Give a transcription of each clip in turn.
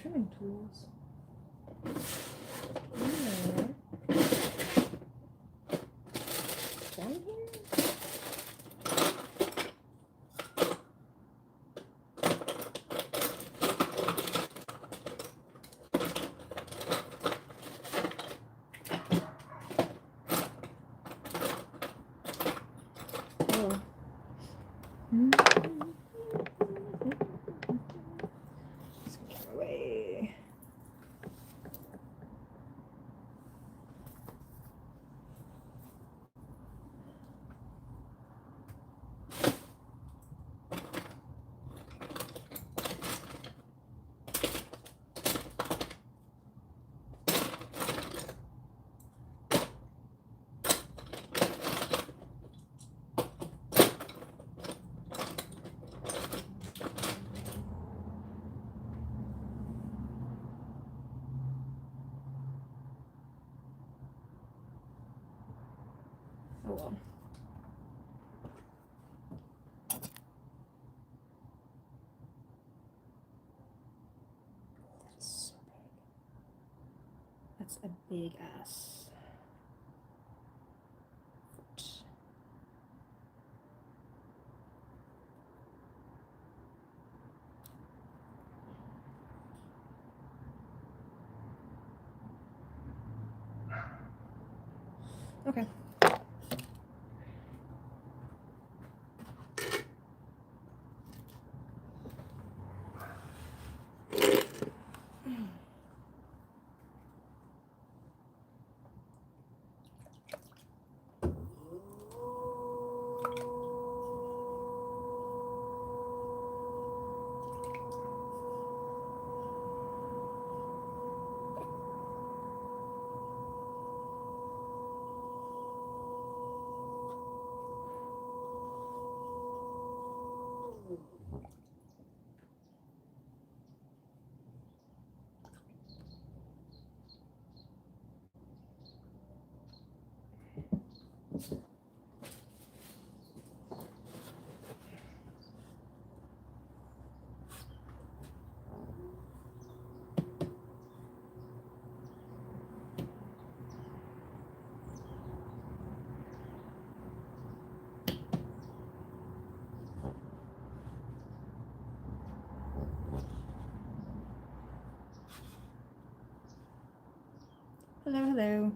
Trimming tools. Down here? Oh. Just get out of my way. Oh well. That's so big. That's a big ass foot. Okay. Hello, hello.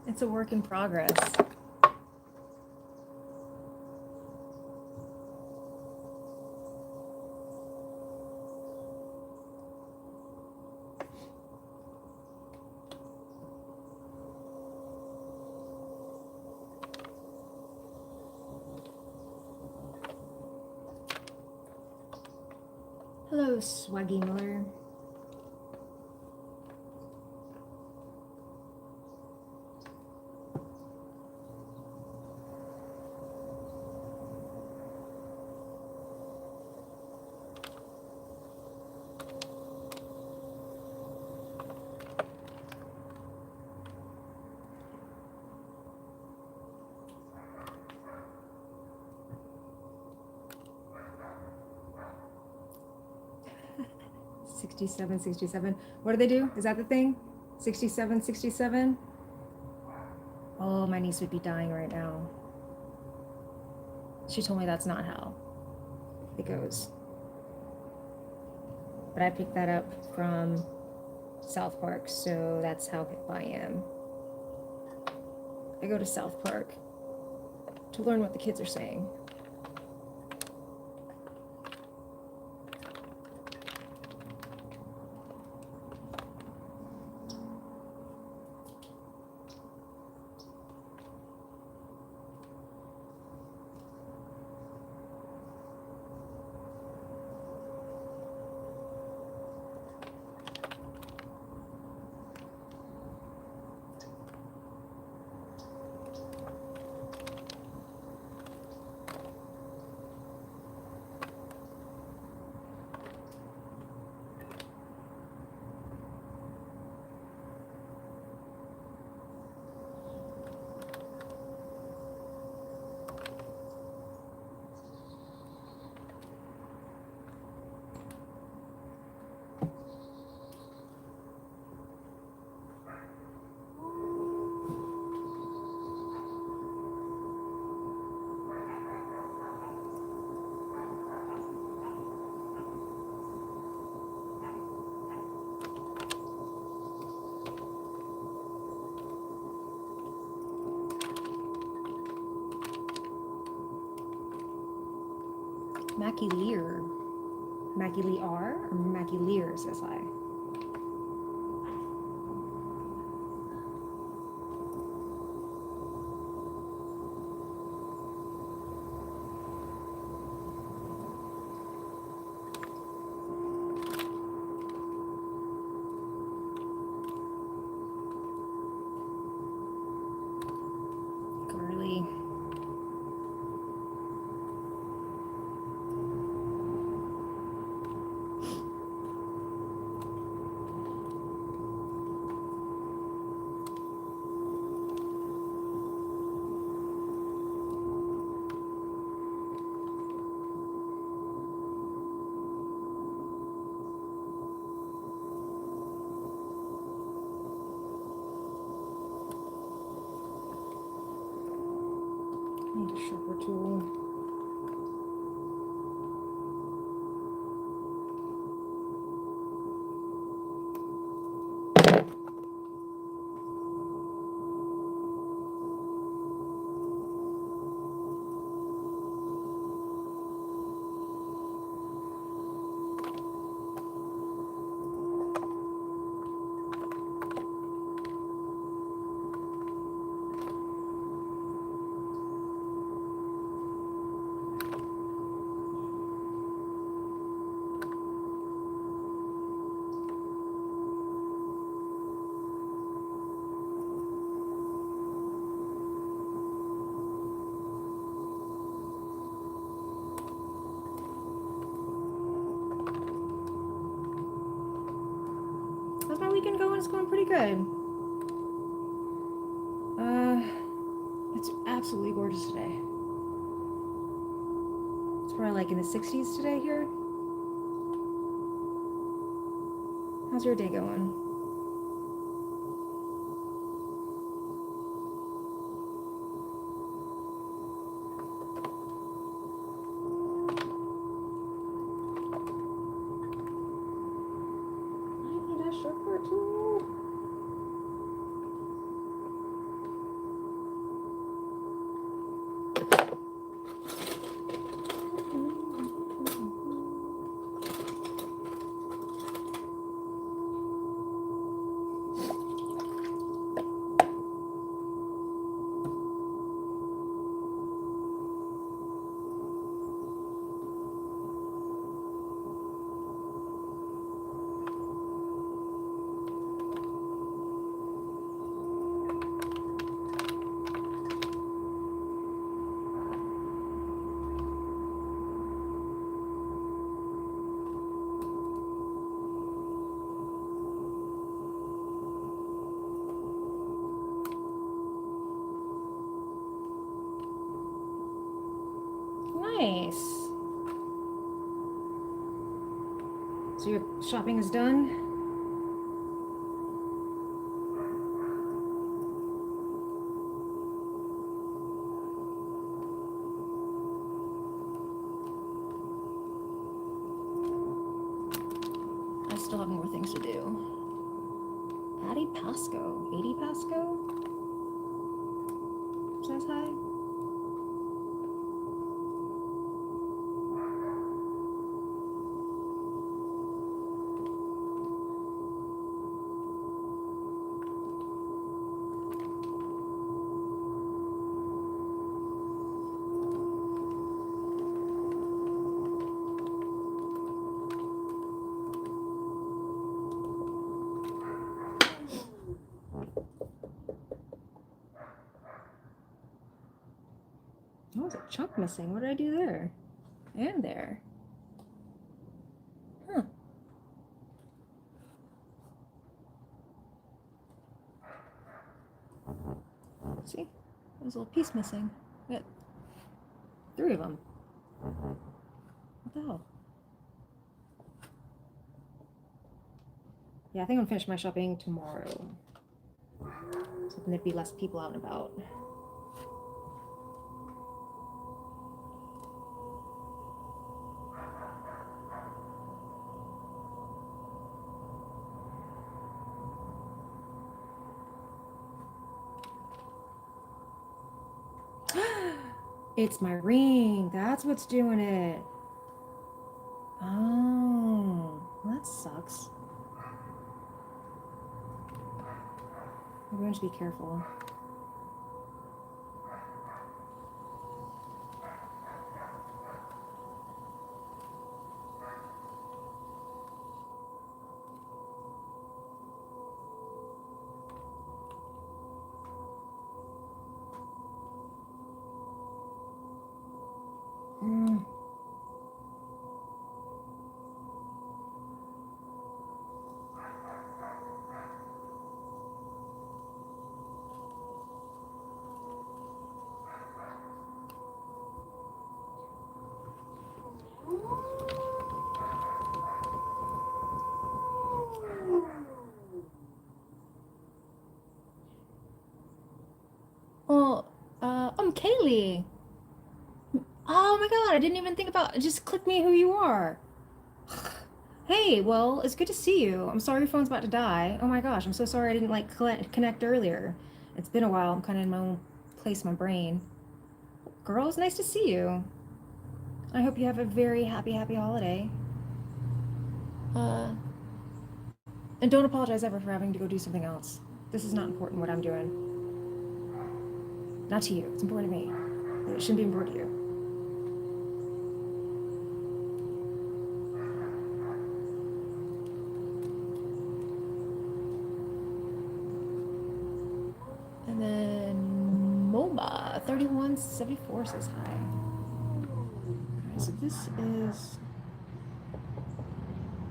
It's a work in progress. Hello, Swaggy Miller. $67.67. What do they do? Is that the thing? $67.67? Oh, my niece would be dying right now. She told me that's not how it goes. But I picked that up from South Park, so that's how hip I am. I go to South Park to learn what the kids are saying. Mackie Lear. Mackie Lee R or Mackie Lear, says I. Girly. Need a sharper tool. How's my weekend going? It's going pretty good. It's absolutely gorgeous today. It's probably like in the 60s today here. How's your day going? I need a sharper tool. Nice. So your shopping is done? I still have more things to do. Addie Pasco. 80 Pasco? Says hi. Oh, there's a chunk missing. What did I do there? And there. Huh. See? There's a little piece missing. Got 3 of them. What the hell? Yeah, I think I'm gonna finish my shopping tomorrow. So there'd be less people out and about. It's my ring. That's what's doing it. Oh, well, that sucks. I'm going to be careful. Well, I'm Kaylee. Oh my god, I didn't even think about it. Just click me who you are. Hey, well, it's good to see you. I'm sorry your phone's about to die. Oh my gosh, I'm so sorry I didn't like connect earlier. It's been a while. I'm kind of in my own place in my brain. Girl, it's nice to see you. I hope you have a very happy holiday. And don't apologize ever for having to go do something else. This is not important what I'm doing. Not to you. It's important to me. But it shouldn't be important to you. And then MOBA 3174 says hi. Alright, so this is.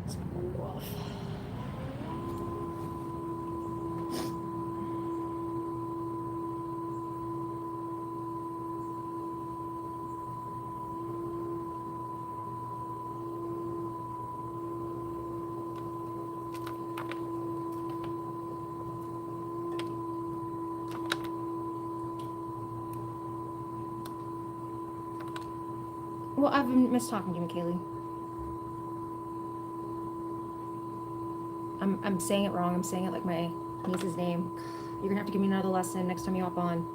Let's go off. Well, I've missed talking to you, Kaylee. I'm saying it wrong. I'm saying it like my niece's name. You're gonna have to give me another lesson next time you hop on.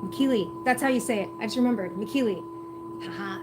Mikili. That's how you say it. I just remembered. Mikili. Haha.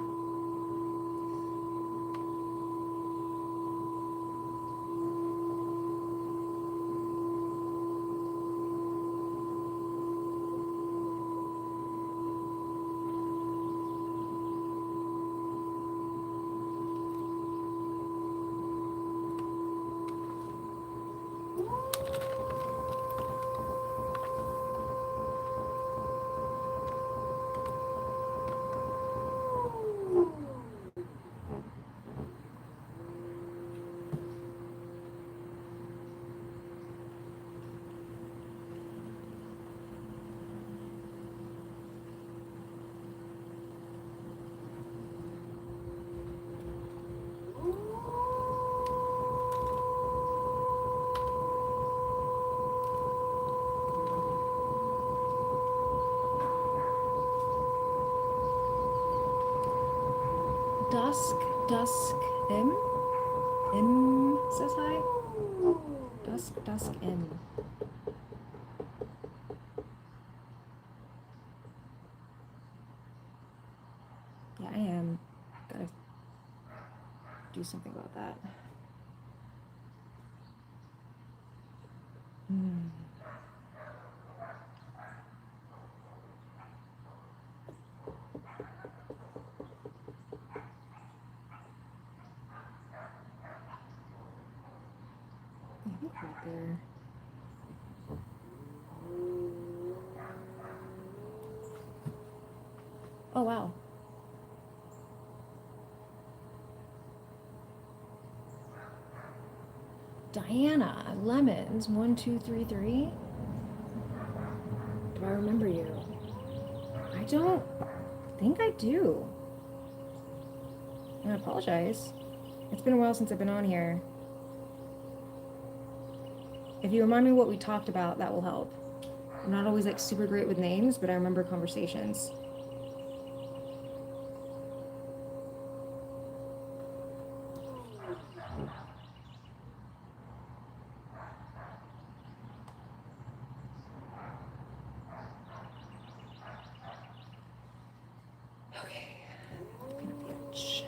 Dusk, dusk, M says hi. Dusk, dusk, M. Yeah, I am. Gotta do something about that. Hmm. Yeah, look right there. Oh, wow. Diana, lemons, 1, 2, 3, 3. Do I remember you? I don't think I do. I apologize. It's been a while since I've been on here. If you remind me what we talked about, that will help. I'm not always like super great with names, but I remember conversations. Okay, open up the edge.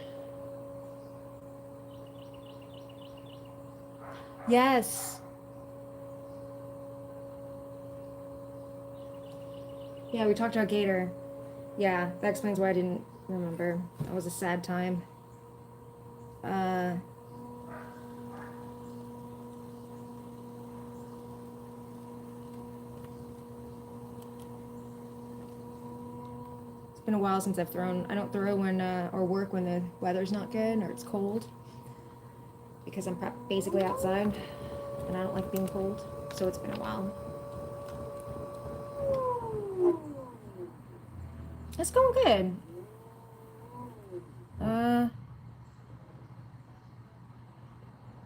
Yes. Yeah, we talked about Gator. Yeah, that explains why I didn't remember. That was a sad time. Uh, it's been a while since I've thrown. I don't throw when or work when the weather's not good or it's cold because I'm basically outside and I don't like being cold. So it's been a while. It's going good. Uh,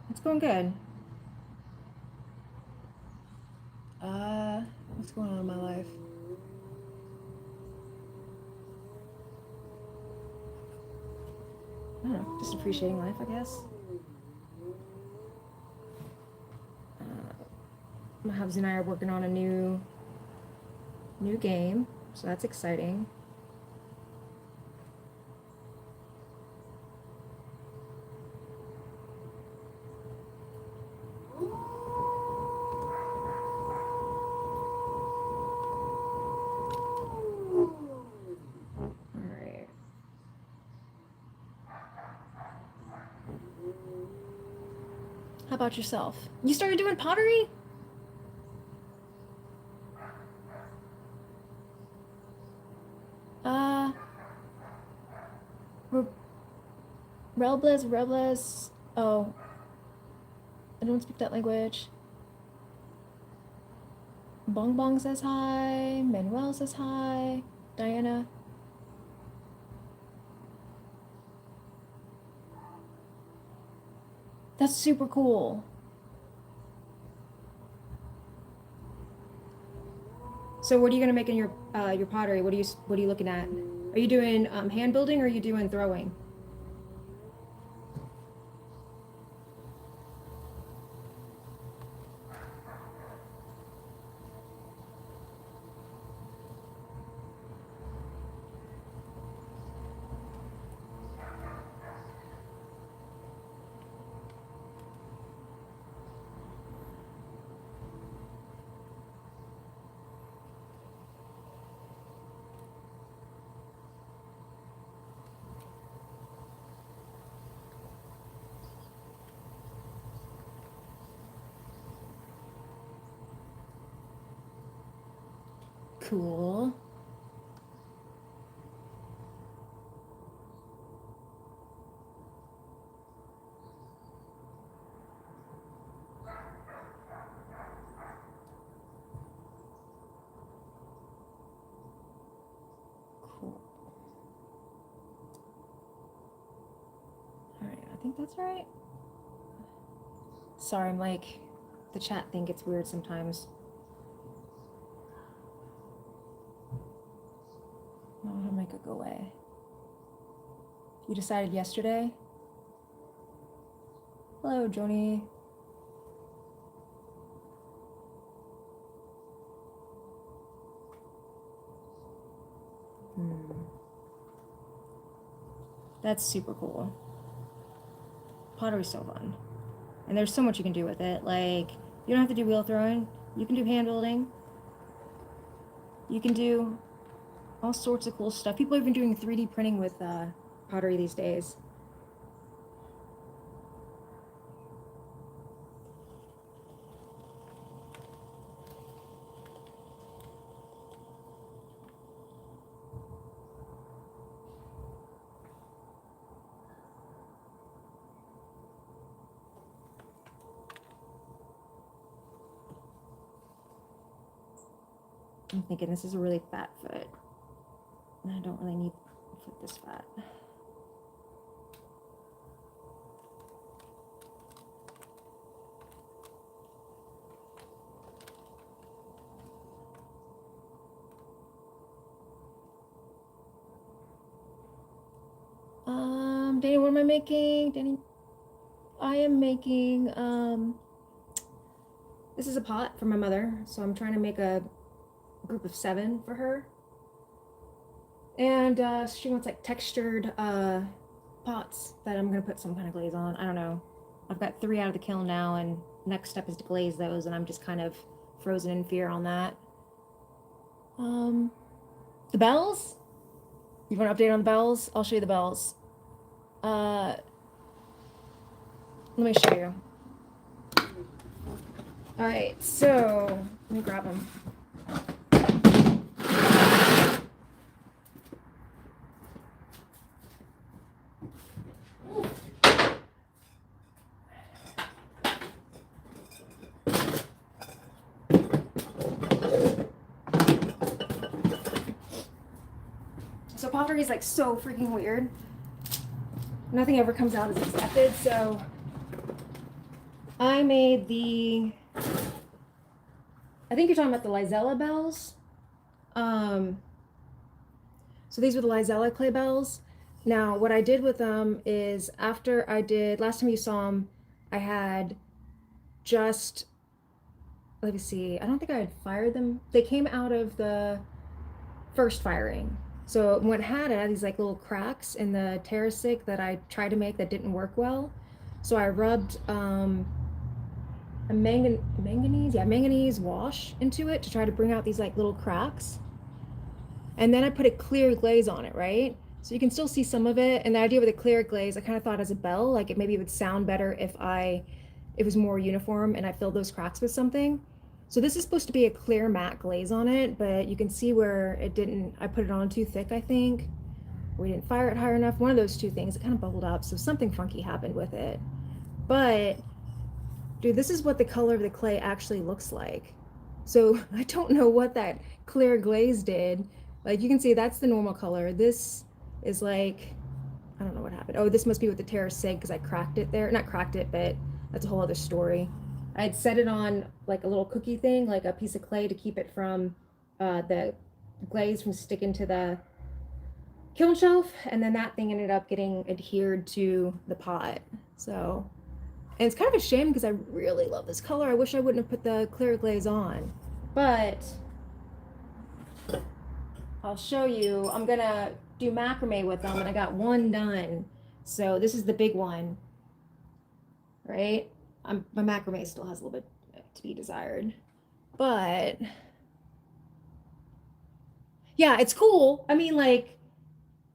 it's going good. What's going on in my life? I don't know, just appreciating life, I guess. My hubs and I are working on a new game, so that's exciting. All right. How about yourself? You started doing pottery? Uh, Re- Rebles. Oh, I don't speak that language. Bong Bong says hi. Manuel says hi. Diana. That's super cool. So what are you gonna make in your pottery? What are you looking at? Are you doing hand building or are you doing throwing? Cool. Cool. All right, I think that's right. Sorry, I'm like, the chat thing gets weird sometimes. I'll make it go away. You decided yesterday? Hello, Joni. That's super cool. Pottery's so fun. And there's so much you can do with it. Like, you don't have to do wheel throwing. You can do hand building. You can do all sorts of cool stuff. People have been doing 3D printing with pottery these days. I'm thinking this is a really fat foot. And I don't really need a foot this fat. Danny, what am I making? Danny, I am making, this is a pot for my mother. So I'm trying to make a group of 7 for her. And she wants like textured pots that I'm gonna put some kind of glaze on. I don't know. I've got 3 out of the kiln now, and next step is to glaze those, and I'm just kind of frozen in fear on that. The bells? You want an update on the bells? I'll show you the bells. Let me show you. All right, so let me grab them. So pottery is like so freaking weird. Nothing ever comes out as expected. So I made the, I think you're talking about the Lizella bells. So these were the Lizella clay bells. Now what I did with them is after I did, last time you saw them, I had just, let me see, I don't think I had fired them. They came out of the first firing. So what had it, I had these like little cracks in the terracik that I tried to make that didn't work well. So I rubbed a manganese wash into it to try to bring out these like little cracks. And then I put a clear glaze on it, right? So you can still see some of it. And the idea with a clear glaze, I kind of thought as a bell, like it maybe it would sound better if it was more uniform and I filled those cracks with something. So this is supposed to be a clear matte glaze on it, but you can see where it didn't, I put it on too thick, I think. We didn't fire it high enough. One of those two things, it kind of bubbled up. So something funky happened with it. But dude, this is what the color of the clay actually looks like. So I don't know what that clear glaze did. Like you can see that's the normal color. This is like, I don't know what happened. Oh, this must be with the terracik because I cracked it there. Not cracked it, but that's a whole other story. I had set it on like a little cookie thing, like a piece of clay to keep it from the glaze from sticking to the kiln shelf. And then that thing ended up getting adhered to the pot. So, and it's kind of a shame because I really love this color. I wish I wouldn't have put the clear glaze on, but I'll show you. I'm gonna do macrame with them and I got one done. So this is the big one, right? My macrame still has a little bit to be desired, but yeah, it's cool. I mean, like,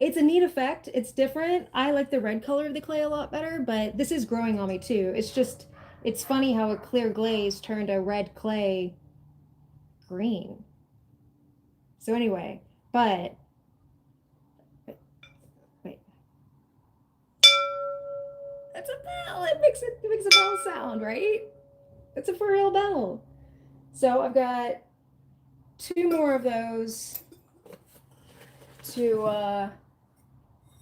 it's a neat effect. It's different. I like the red color of the clay a lot better, but this is growing on me too. It's just, it's funny how a clear glaze turned a red clay green. So anyway, but wait, that's a bell. It makes a bell sound, right? It's a for real bell. So I've got two more of those to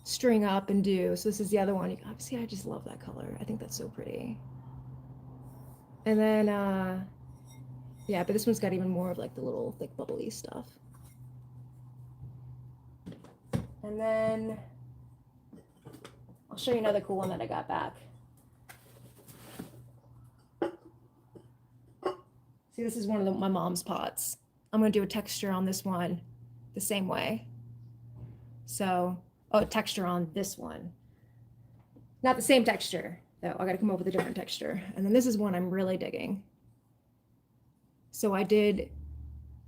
string up and do. So this is the other one. Obviously, I just love that color. I think that's so pretty. And then, yeah, but this one's got even more of like the little thick bubbly stuff. And then I'll show you another cool one that I got back. See, this is one of my mom's pots. I'm gonna do a texture on this one the same way. So, oh, texture on this one. Not the same texture, though. I gotta come up with a different texture. And then this is one I'm really digging. So I don't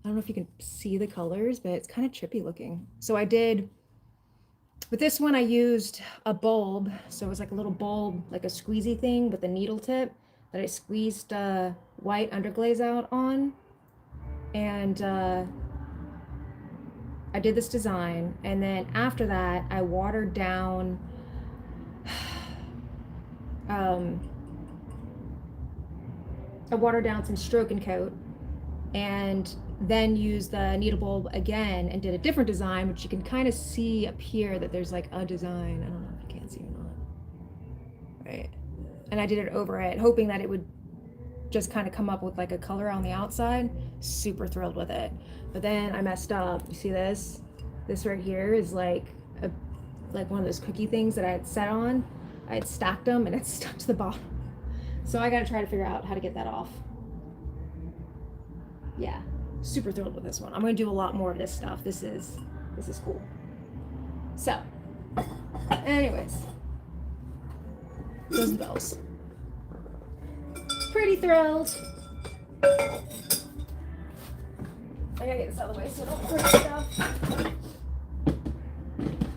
know if you can see the colors, but it's kind of trippy looking. So with this one, I used a bulb. So it was like a little bulb, like a squeezy thing with a needle tip that I squeezed white underglaze out on. And I did this design. And then after that, I watered down some stroke and coat, and then used the needle bulb again and did a different design, which you can kind of see up here that there's like a design. I don't know if you can see or not. Right. And I did it over it, hoping that it would just kind of come up with like a color on the outside. Super thrilled with it. But then I messed up. You see this? This right here is like one of those cookie things that I had set on. I had stacked them and it's stuck to the bottom. So I got to try to figure out how to get that off. Yeah, super thrilled with this one. I'm going to do a lot more of this stuff. This is cool. So, anyways, those are the bells. Pretty thrilled. I gotta get this out of the way so I don't break stuff.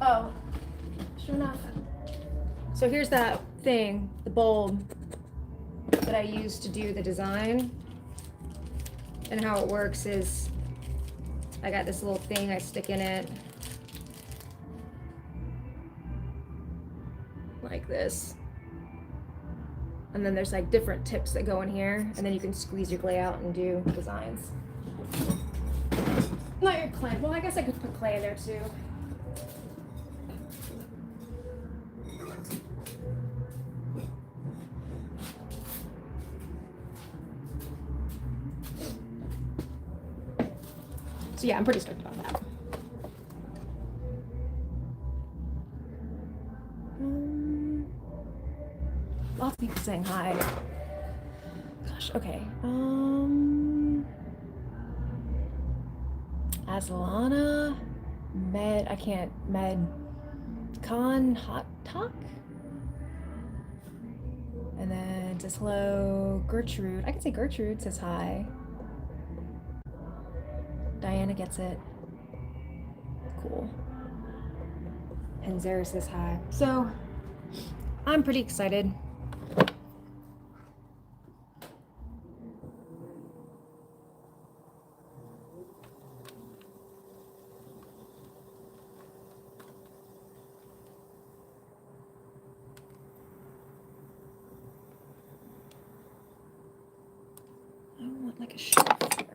Oh, sure enough. So here's that thing, the bulb that I used to do the design. And how it works is I got this little thing I stick in it like this. And then there's like different tips that go in here, and then you can squeeze your clay out and do designs. Not your clay. Well, I guess I could put clay in there too. So yeah, I'm pretty stoked about that. Lots of people saying hi. Gosh, okay. Aslana, Med Khan Hot Talk. And then says hello, Gertrude. I can say Gertrude says hi. Diana gets it. Cool. And Zara says hi. So I'm pretty excited. I want like a shelf here.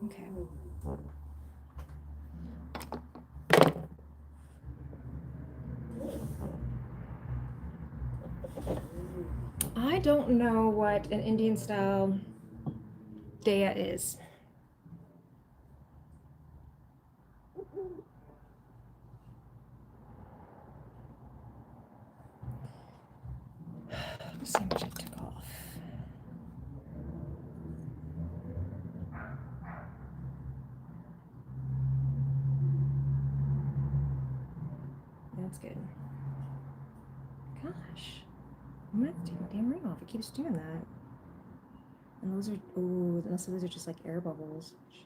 Okay. I don't know what an Indian style daya is. Let's see how much I took off. That's good. Gosh. I'm gonna have to take my damn ring off. It keeps doing that. And those are, ooh, unless those are just like air bubbles. Shit.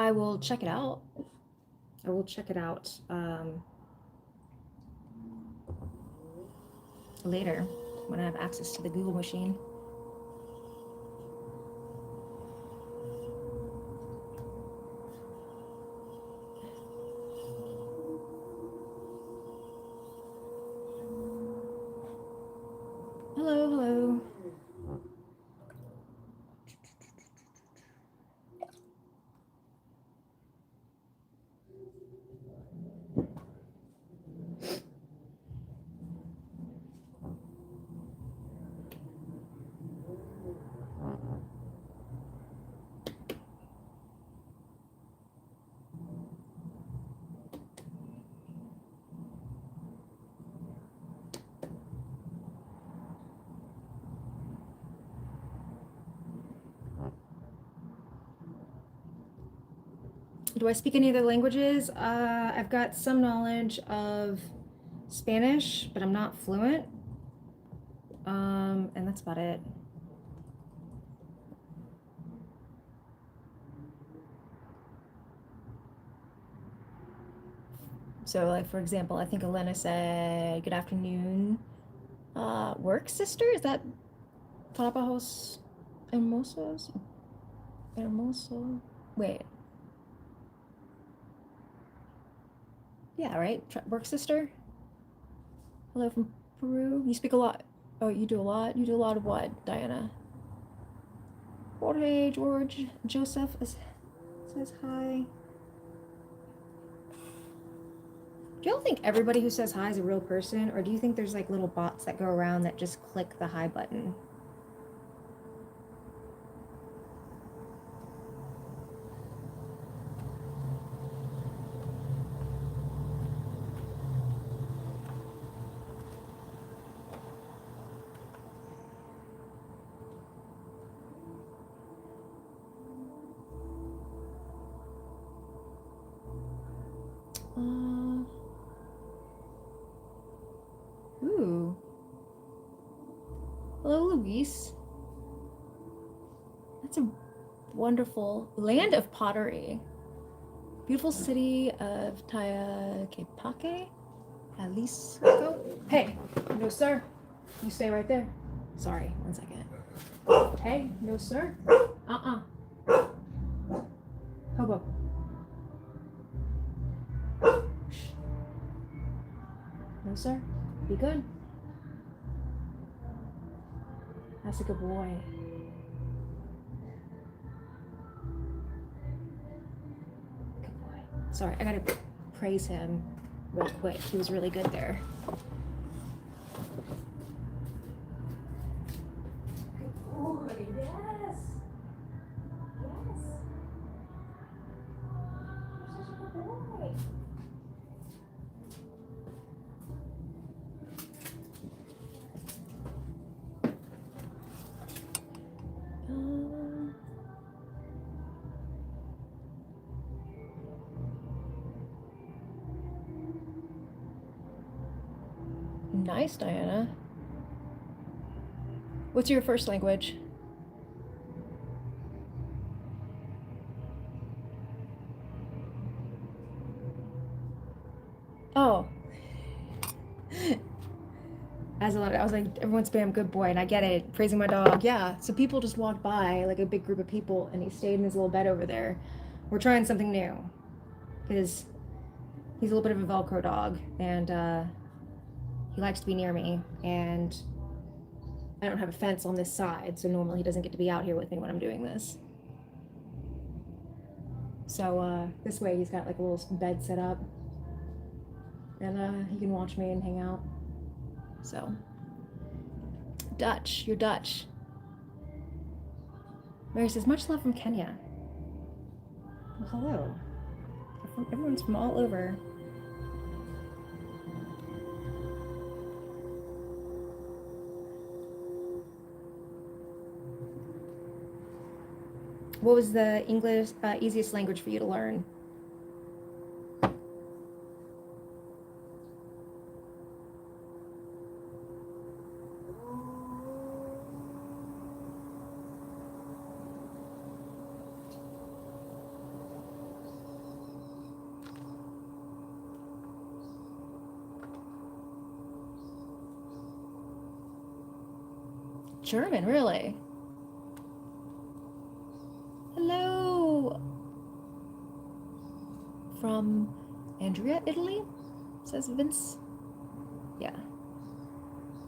I will check it out. I will check it out later when I have access to the Google machine. Hello, hello. Do I speak any other languages? I've got some knowledge of Spanish, but I'm not fluent. And that's about it. So, like, for example, I think Elena said, good afternoon. Work, sister? Is that trabajos hermosos? Hermoso? Wait. Yeah, right? Work, sister? Hello from Peru. You speak a lot. Oh, you do a lot? You do a lot of what, Diana? Jorge, George, Joseph says hi. Do y'all think everybody who says hi is a real person, or do you think there's like little bots that go around that just click the hi button? Ooh. Hello, Luis. That's a wonderful land of pottery. Beautiful city of Tayakepake, Jalisco. Hey, no sir. You stay right there. Sorry, 1 second. Hey, no sir. Hobo. Shh. No sir. Be good. That's a good boy. Good boy. Sorry, I gotta praise him real quick. He was really good there. Good boy, yes. Yes. You're such a good boy. Nice, Diana. What's your first language? Oh. As a lot, I was like, everyone's spam good boy, and I get it, praising my dog. Yeah, so people just walked by, like a big group of people, and he stayed in his little bed over there. We're trying something new, because he's a little bit of a Velcro dog, and he likes to be near me, and I don't have a fence on this side, so normally he doesn't get to be out here with me when I'm doing this. So this way he's got like a little bed set up, and he can watch me and hang out. So, Dutch, you're Dutch. Mary says, much love from Kenya. Well, hello. Everyone's from all over. What was the English easiest language for you to learn? German, really? Hello. From Andrea, Italy? Says Vince. Yeah.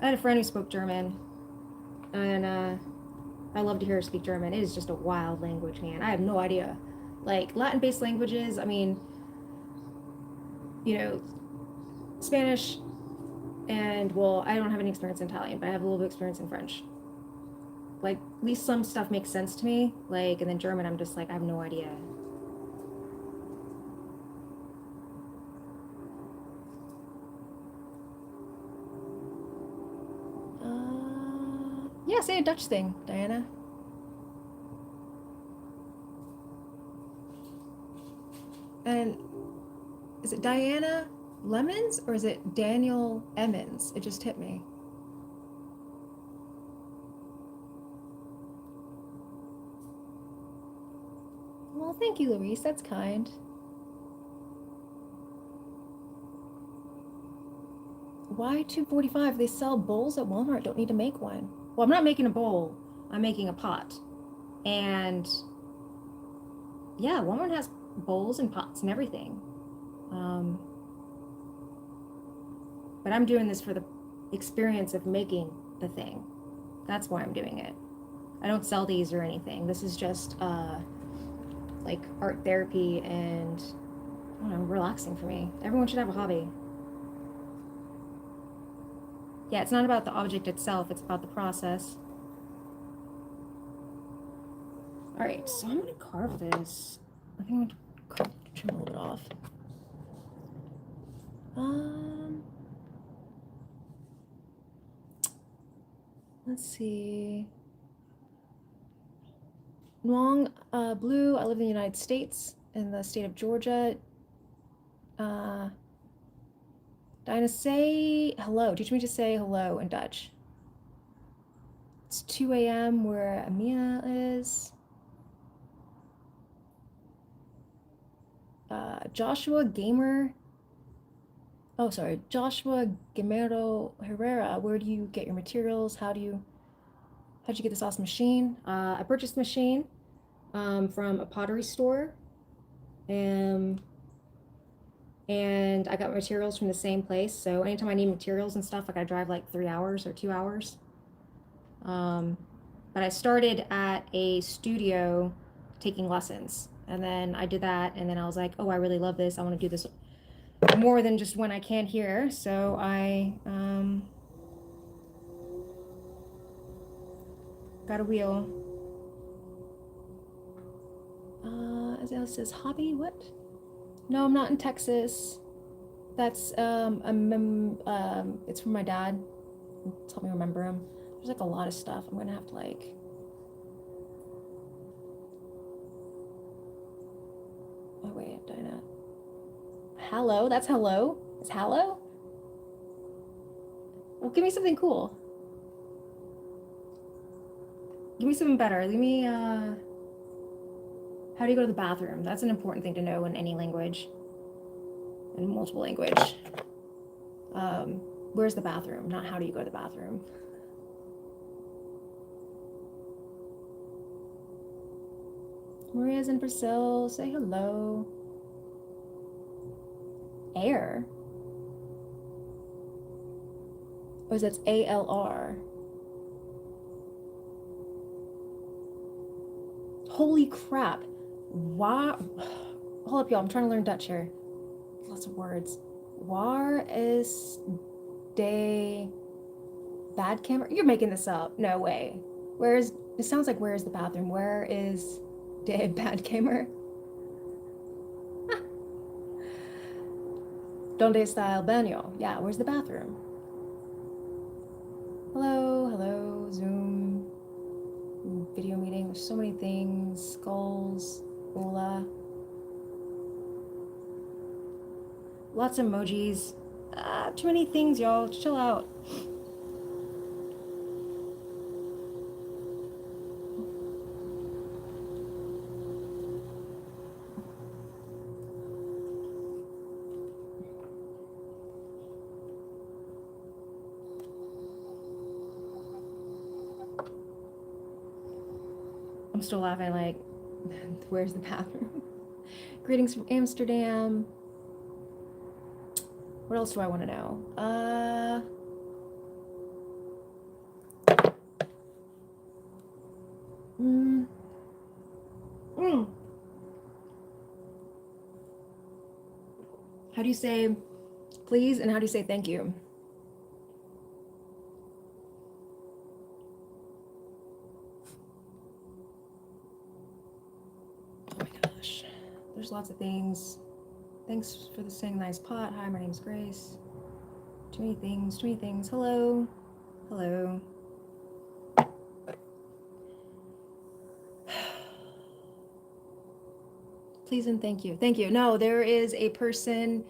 I had a friend who spoke German, and I love to hear her speak German. It is just a wild language, man. I have no idea. Like, Latin-based languages, I mean, you know, Spanish, and, well, I don't have any experience in Italian, but I have a little bit of experience in French. Like, at least some stuff makes sense to me. Like, and then German, I'm just like, I have no idea. Yeah, say a Dutch thing, Diana. And is it Diana Lemons or is it Daniel Emmons? It just hit me. Well, thank you, Louise. That's kind. Why 245? They sell bowls at Walmart. Don't need to make one. Well, I'm not making a bowl. I'm making a pot. And yeah, Walmart has bowls and pots and everything. But I'm doing this for the experience of making the thing. That's why I'm doing it. I don't sell these or anything. This is just like art therapy and I don't know, relaxing for me. Everyone should have a hobby. Yeah, it's not about the object itself, it's about the process. All right, so I'm gonna carve this. I think I'm gonna trim a little bit off. Let's see. Long Blue, I live in the United States, in the state of Georgia. Dinah, say hello. Teach me to say hello in Dutch. It's 2 a.m. where Amina is. Joshua Gamer. Oh, sorry. Joshua Gamero Herrera. Where do you get your materials? How'd you get this awesome machine? I purchased the machine from a pottery store. And I got materials from the same place. So anytime I need materials and stuff, like I drive like 3 hours or 2 hours. But I started at a studio taking lessons. And then I did that. And then I was like, oh, I really love this. I want to do this more than just when I can here. So I got a wheel. As Alice says, hobby? What? No, I'm not in Texas. That's it's from my dad. It's helped me remember him. There's like a lot of stuff. I'm gonna have to like. Oh wait, Dinah. Hello, that's hello. It's hello. Well, give me something cool. Give me something better. Leave me. How do you go to the bathroom? That's an important thing to know in any language. In multiple language. Where's the bathroom? Not how do you go to the bathroom. Maria's in Brazil. Say hello. Air. Oh, that's ALR. Holy crap. Wow. Hold up, y'all. I'm trying to learn Dutch here. Lots of words. Waar is de bad camera? You're making this up. No way. Where is, it sounds like where is the bathroom? Where is de bad camera? Donde está el baño? Yeah, where's the bathroom? Hello, Zoom. Video meeting. There's so many things. Skulls. Hola. Lots of emojis. Too many things, y'all. Chill out. I'm still laughing like, where's the bathroom? Greetings from Amsterdam. What else do I want to know? Mm, mm. How do you say please and how do you say thank you? Oh my gosh. There's lots of things. Thanks for the saying nice pot. Hi, my name's Grace. Too many things, too many things. Hello. Hello. Please and thank you. Thank you. No, there is a person,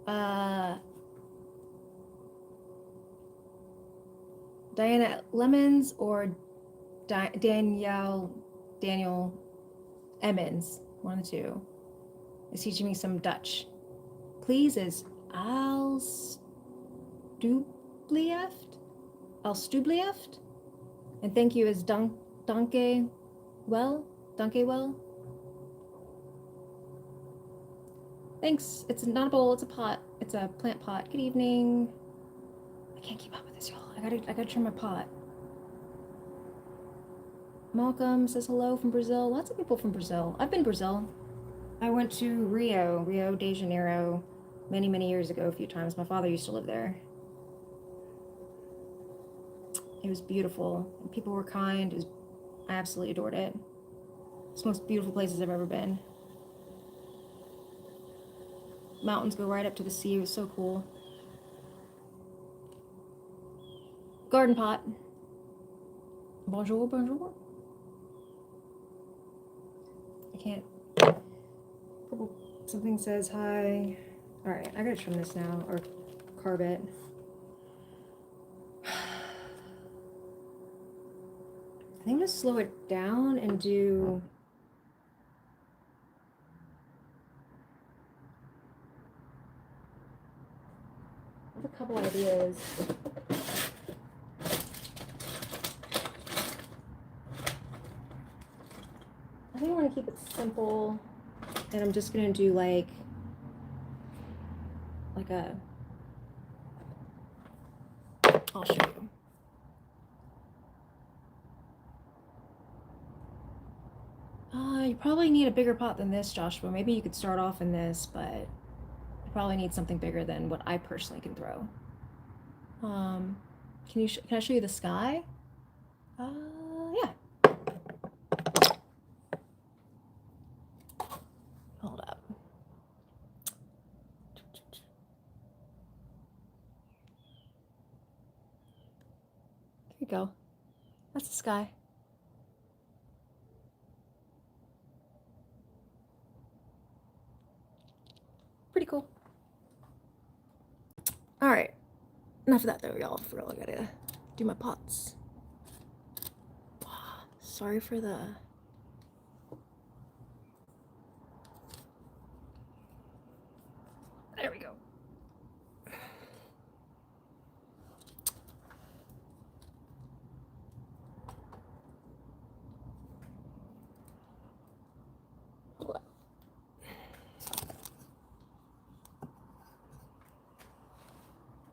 Diana Lemons or Danielle Emmons, one of the two, is teaching me some Dutch. Please is Alstublieft? Alstublieft? And thank you is Danke well? Danke well? Thanks. It's not a bowl, it's a pot. It's a plant pot. Good evening. I can't keep up with this, y'all. I gotta trim my pot. Malcolm says hello from Brazil. Lots of people from Brazil. I've been Brazil. I went to Rio de Janeiro, many, many years ago, a few times. My father used to live there. It was beautiful. People were kind. I absolutely adored it. It's the most beautiful places I've ever been. Mountains go right up to the sea. It was so cool. Garden pot. Bonjour, bonjour. I can't. Something says hi. All right, I gotta trim this now or carve it. I think I'm gonna slow it down and do. I have a couple ideas. I think I want to keep it simple, and I'm just gonna do like a. I'll show you. You probably need a bigger pot than this, Joshua. Maybe you could start off in this, but you probably need something bigger than what I personally can throw. Can I show you the sky? Yeah. Hold up. Here you go. That's the sky. Pretty cool. All right. Enough of that though, y'all. For real, I gotta do my pots. Sorry for the. There we go.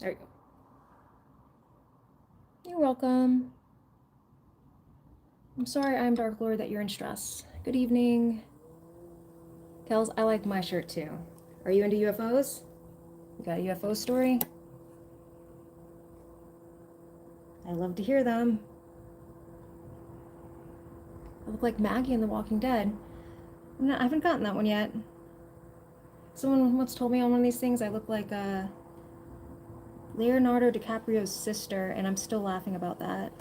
There you go. You're welcome. I'm sorry, I'm Dark Lord, that you're in stress. Good evening. Kels, I like my shirt too. Are you into UFOs? You got a UFO story? I love to hear them. I look like Maggie in The Walking Dead. I haven't gotten that one yet. Someone once told me on one of these things I look like Leonardo DiCaprio's sister, and I'm still laughing about that.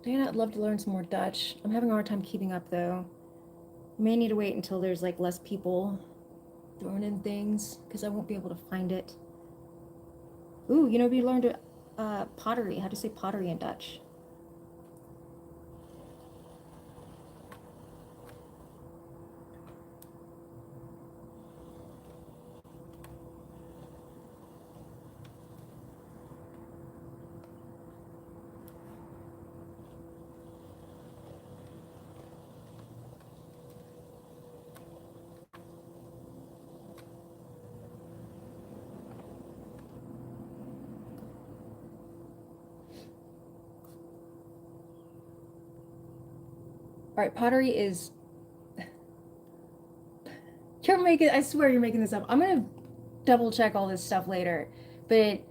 Diana, I'd love to learn some more Dutch. I'm having a hard time keeping up though. I may need to wait until there's like less people throwing in things because I won't be able to find it. Ooh, we learned pottery. How to say pottery in Dutch. All right, pottery is. You're making. I swear you're making this up. I'm gonna double check all this stuff later, but it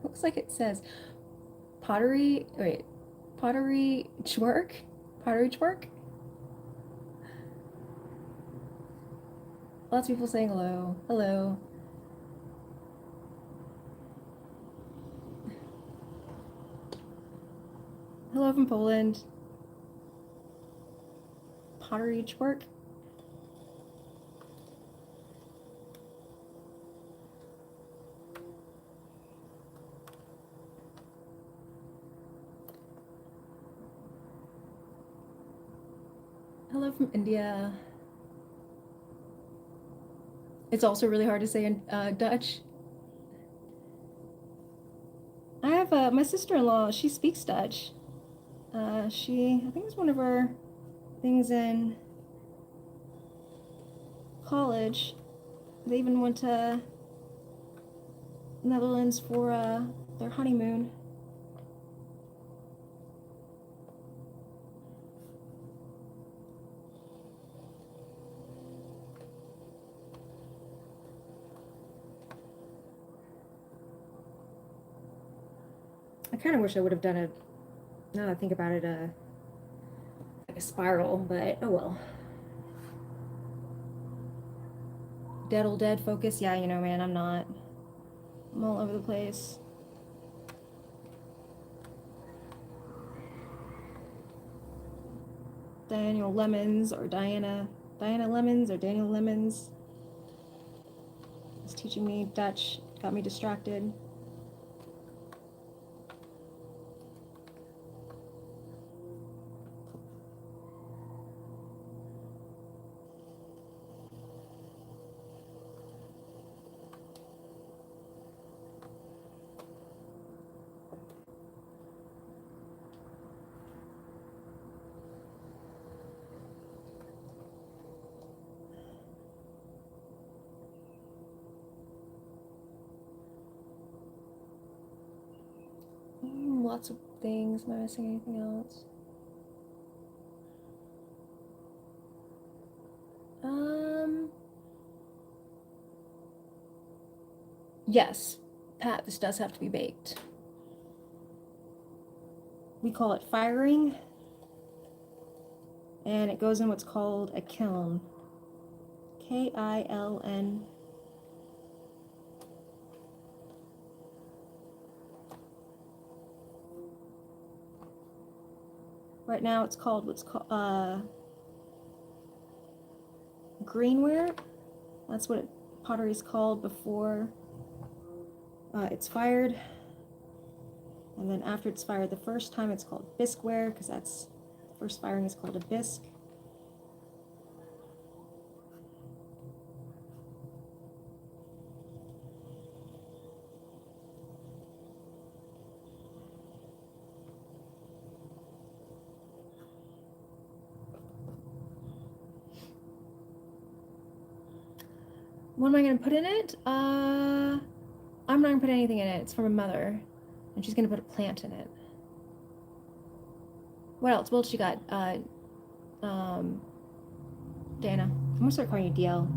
looks like it says pottery. Wait, pottery twerk. Pottery twerk. Lots of people saying hello. Hello. Hello from Poland. Pottery twerk. Hello from India. It's also really hard to say in Dutch. I have my sister-in-law. She speaks Dutch. I think it's one of our things in college. They even went to Netherlands for their honeymoon. I kind of wish I would have done it. Now that I think about it, like a spiral, but oh well. Dead old dead focus. Yeah, you know, man, I'm not. I'm all over the place. Daniel Lemons or Diana Lemons or Daniel Lemons is teaching me Dutch. Got me distracted. Lots of things. Am I missing anything else? Um, yes, Pat, this does have to be baked. We call it firing, and it goes in what's called a kiln. Kiln. Right now it's called what's called greenware. That's what pottery's called before it's fired. And then after it's fired the first time, it's called bisqueware, because that's first firing is called a bisque. What am I gonna put in it? I'm not gonna put anything in it. It's from a mother, and she's gonna put a plant in it. What else? What else you got? Dana. I'm gonna start calling you DL.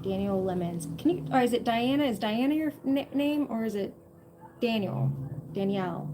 Daniel Lemons. Can you? Or is it Diana? Is Diana your name, or is it Daniel? Danielle.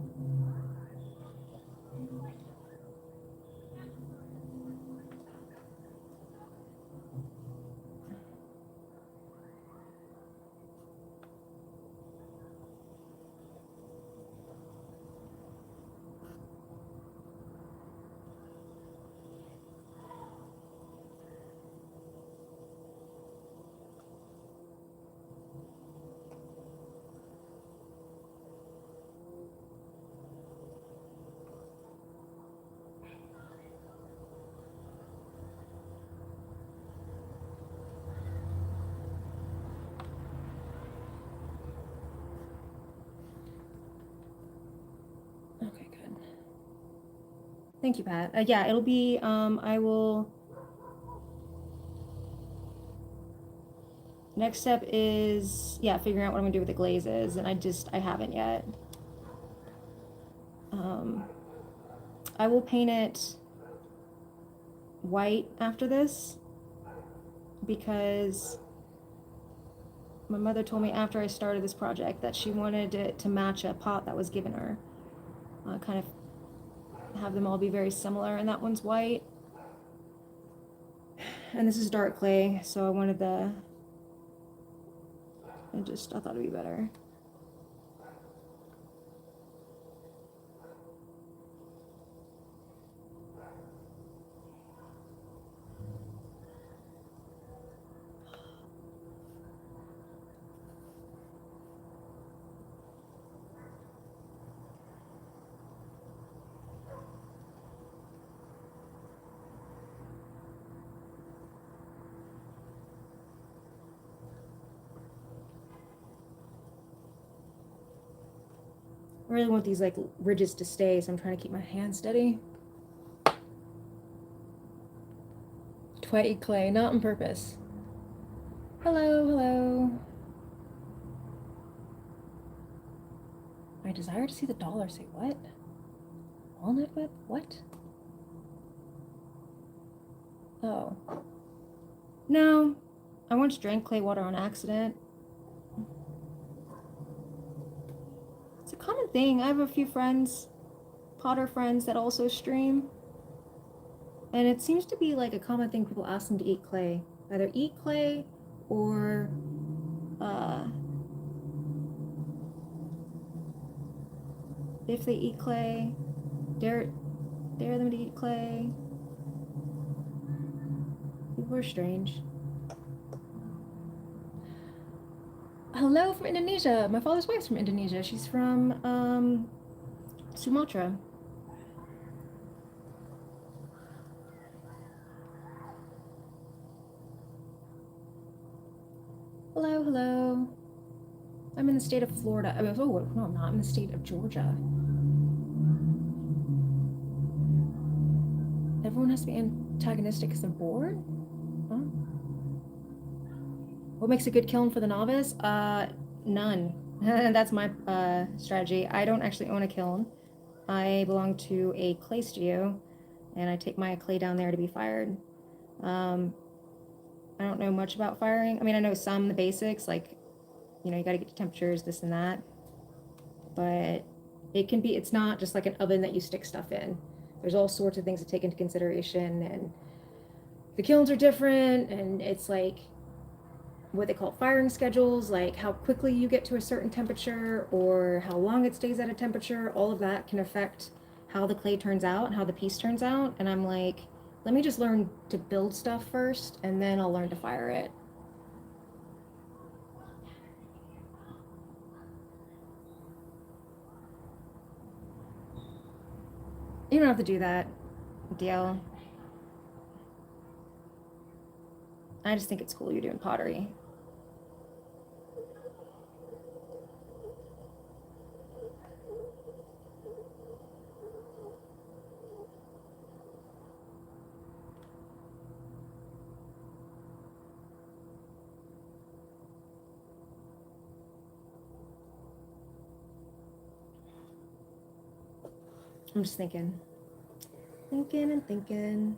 Okay, good. Thank you, Pat. Yeah, it'll be. I will. Next step is, yeah, figuring out what I'm gonna do with the glazes, and I haven't yet. I will paint it white after this because my mother told me after I started this project that she wanted it to match a pot that was given her. Kind of have them all be very similar, and that one's white. And this is dark clay, so I wanted the, I thought it'd be better. I really want these like ridges to stay, so I'm trying to keep my hand steady. White clay, not on purpose. Hello, hello. I desire to see the dollar. Say what? Walnut whip? What? Oh. No. I once drank clay water on accident. It's a common thing. I have a few friends, potter friends, that also stream. And it seems to be like a common thing people ask them to eat clay. Either eat clay or if they eat clay, dare them to eat clay. People are strange. Hello from Indonesia. My father's wife's from Indonesia. She's from Sumatra. Hello, hello. I'm in the state of Florida. I mean, oh, no, I'm not. I'm in the state of Georgia. Everyone has to be antagonistic because they're bored? Huh? What makes a good kiln for the novice? None. That's my strategy. I don't actually own a kiln. I belong to a clay studio, and I take my clay down there to be fired. I don't know much about firing. I mean, I know some, the basics, like, you know, you gotta get to temperatures, this and that. But it can be, it's not just like an oven that you stick stuff in. There's all sorts of things to take into consideration, and the kilns are different, and it's like what they call firing schedules, like how quickly you get to a certain temperature or how long it stays at a temperature. All of that can affect how the clay turns out and how the piece turns out. And I'm like, let me just learn to build stuff first, and then I'll learn to fire it. You don't have to do that, DL. I just think it's cool you're doing pottery. I'm just thinking. Thinking and thinking.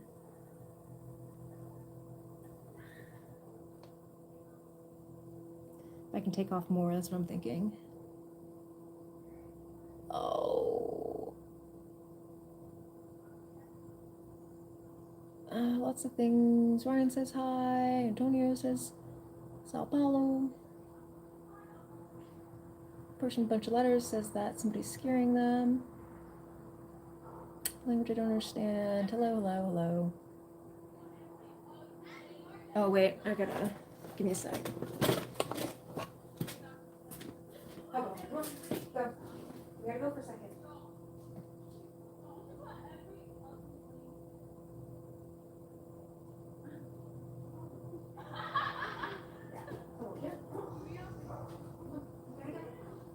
I can take off more, that's what I'm thinking. Oh. Lots of things. Ryan says hi. Antonio says Sao Paulo. Person, bunch of letters, says that somebody's scaring them. Language I don't understand. Hello, hello, hello. Oh, wait. I gotta. Give me a sec. I'll go. Go. We gotta go for a second.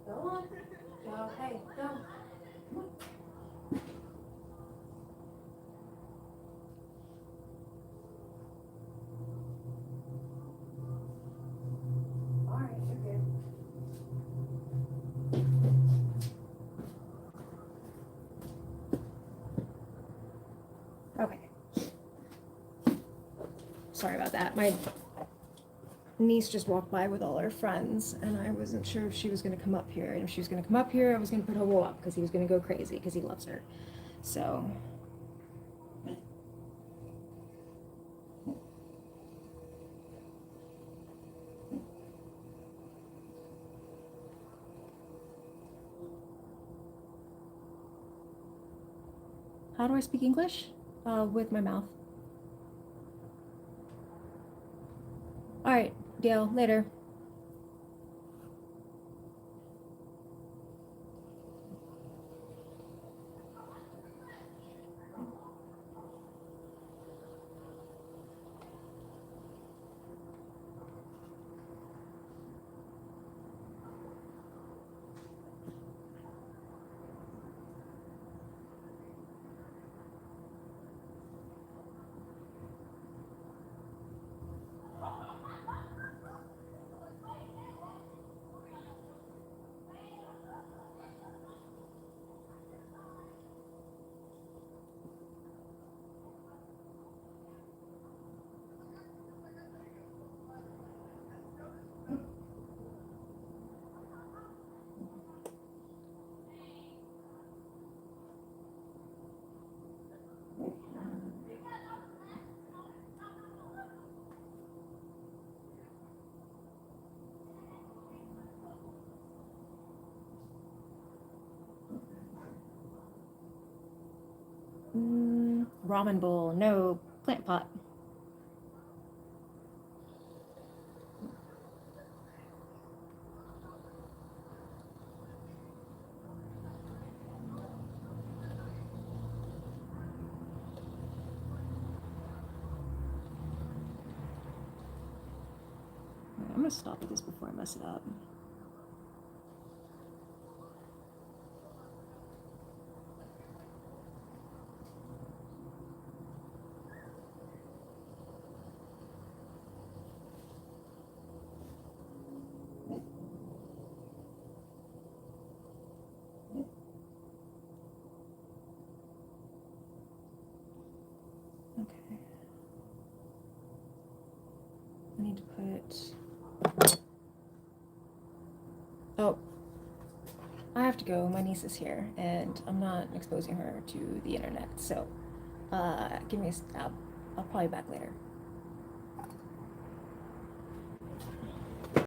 Go on. Go. Hey, go. All right, you're good. Sorry about that. My niece just walked by with all her friends, and I wasn't sure if she was going to come up here. And if she was going to come up here, I was going to put Hobo up because he was going to go crazy because he loves her. So. How do I speak English? With my mouth. All right, Dale, later. Ramen bowl, no plant pot. I'm gonna stop at this before I mess it up. Okay. I need to put. Oh, I have to go. My niece is here, and I'm not exposing her to the internet. So, give me a. I'll probably be back later.